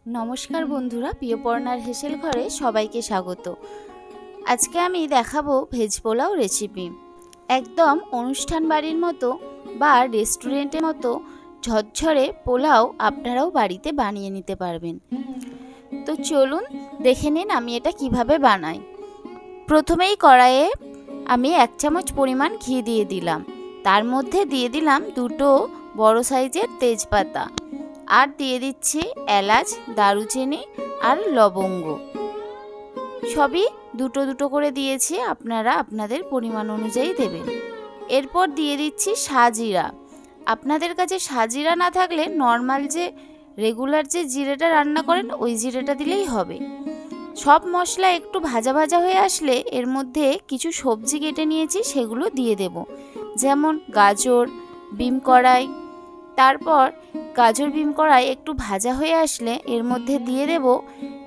নমস্কার বন্ধুরা, প্রিয়পর্ণার হেসেল ঘরে সবাইকে স্বাগত। আজকে আমি দেখাবো ভেজ পোলাও রেসিপি। একদম অনুষ্ঠান বাড়ির মতো বা রেস্টুরেন্টের মতো ঝরঝরে পোলাও আপনারাও বাড়িতে বানিয়ে নিতে পারবেন। তো চলুন দেখে নিন আমি এটা কিভাবে বানাই। প্রথমেই কড়াইয়ে আমি 1 চামচ পরিমাণ ঘি দিয়ে দিলাম। তার মধ্যে দিয়ে দিলাম 2টো বড় সাইজের তেজপাতা, আর দিয়ে দিচ্ছি এলাচ, দারুচিনি আর লবঙ্গ। সবই দুটো দুটো করে দিয়েছি, আপনারা আপনাদের পরিমাণ অনুযায়ী দেবেন। এরপর দিয়ে দিচ্ছি সাজিরা। আপনাদের কাছে সাজিরা না থাকলে নর্মাল যে রেগুলার যে জিরেটা রান্না করেন ওই জিরেটা দিলেই হবে। সব মশলা একটু ভাজা ভাজা হয়ে আসলে এর মধ্যে কিছু সবজি কেটে নিয়েছি, সেগুলো দিয়ে দেব। যেমন গাজর, বিম কড়াই। তারপর গাজর বিম কড়াই একটু ভাজা হয়ে আসলে এর মধ্যে দিয়ে দেব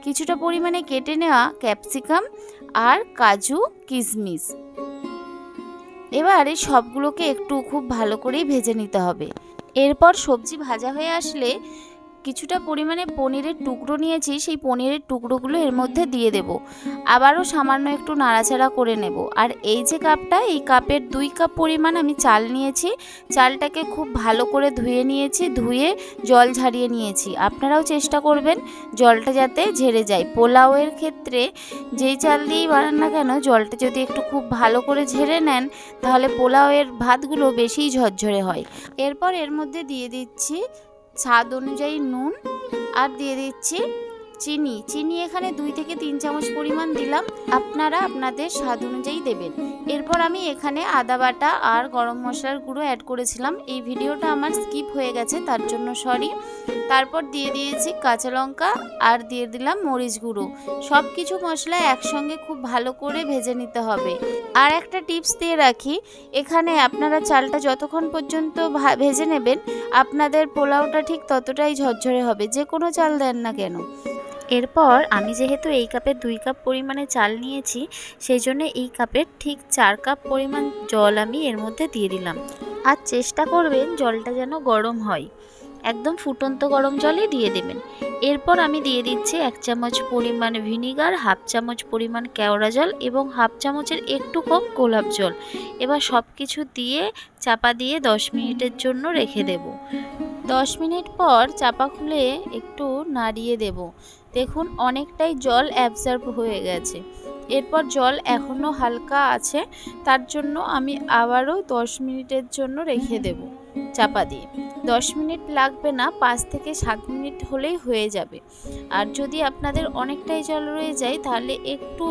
কিছুটা পরিমাণে কেটে নেওয়া ক্যাপসিকাম আর কাজু কিশমিশ। এবার এই সবগুলোকে একটু খুব ভালো করেই ভেজে নিতে হবে। এরপর সবজি ভাজা হয়ে আসলে কিছুটা পরিমাণে পনিরের টুকরো নিয়েছি, সেই পনিরের টুকরোগুলো এর মধ্যে দিয়ে দেব। আবারও সামান্য একটু নাড়াচাড়া করে নেব। আর এই যে কাপটা, এই কাপের 2 কাপ পরিমাণ আমি চাল নিয়েছি। চালটাকে খুব ভালো করে ধুয়ে নিয়েছি, ধুয়ে জল ঝারিয়ে নিয়েছি। আপনারাও চেষ্টা করবেন জলটা যাতে ঝরে যায়। পোলাওয়ের ক্ষেত্রে যেই চাল দিয়েই বানান না কেন, জলটা যদি একটু খুব ভালো করে ঝেড়ে নেন তাহলে পোলাওয়ের ভাতগুলো বেশিই ঝরঝরে হয়। এরপর এর মধ্যে দিয়ে দিচ্ছি স্বাদ অনুযায়ী নুন, আর দিয়ে দিচ্ছি চিনি এখানে 2 থেকে 3 চামচ পরিমাণ দিলাম। আপনারা আপনাদের স্বাদ অনুযায়ী দেবেন। এরপর আমি এখানে আদা বাটা আর গরম মশলার গুঁড়ো অ্যাড করেছিলাম। এই ভিডিওটা আমার স্কিপ হয়ে গেছে, তার জন্য সরি। তারপর দিয়ে দিয়েছি কাঁচা লঙ্কা আর দিয়ে দিলাম মরিচ গুঁড়ো। সব কিছু মশলা একসঙ্গে খুব ভালো করে ভেজে নিতে হবে। আর একটা টিপস দিয়ে রাখি, এখানে আপনারা চালটা যতক্ষণ পর্যন্ত ভেজে নেবেন আপনাদের পোলাওটা ঠিক ততটাই ঝরঝরে হবে, যে কোনো চাল দেন না কেন। এরপর আমি যেহেতু এই কাপের 2 কাপ পরিমাণে চাল নিয়েছি, সেই জন্য এই কাপের ঠিক 4 কাপ পরিমাণ জল আমি এর মধ্যে দিয়ে দিলাম। আর চেষ্টা করবেন জলটা যেন গরম হয়, একদম ফুটন্ত গরম জলই দিয়ে দেবেন। এরপর আমি দিয়ে দিচ্ছি 1 চামচ পরিমাণ ভিনিগার, 1/2 চামচ পরিমাণ কেওড়া জল এবং 1/2 চামচের একটু কম গোলাপ জল। এবার সব কিছু দিয়ে চাপা দিয়ে 10 মিনিটের জন্য রেখে দেব। 10 মিনিট পর চাপা খুলে একটু নাড়িয়ে দেব। দেখুন অনেকটাই জল অ্যাবজর্ব হয়ে গেছে। এরপর জল এখনও হালকা আছে, তার জন্য আমি আবারও 10 মিনিটের জন্য রেখে দেব চাপা দিয়ে। 10 মিনিট লাগবে না, 5 থেকে 7 মিনিট হলেই হয়ে যাবে। আর যদি আপনাদের অনেকটাই জল রয়ে যায় তাহলে একটু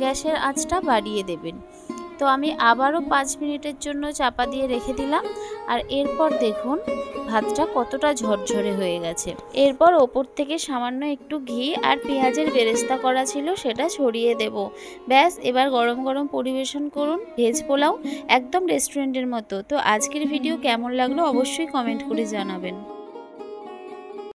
গ্যাসের আঁচটা বাড়িয়ে দেবেন। তো আমি আবারও 5 মিনিটের জন্য চাপা দিয়ে রেখে দিলাম। আর এরপর দেখুন ভাতটা কতটা ঝরঝরে হয়ে গেছে। এরপর ওপর থেকে সামান্য একটু ঘি আর পেঁয়াজের বেরেস্তা করা ছিল সেটা ছড়িয়ে দেব। ব্যাস, এবার গরম গরম পরিবেশন করুন ভেজ পোলাও, একদম রেস্টুরেন্টের মতো। তো আজকের ভিডিও কেমন লাগলো অবশ্যই কমেন্ট করে জানাবেন।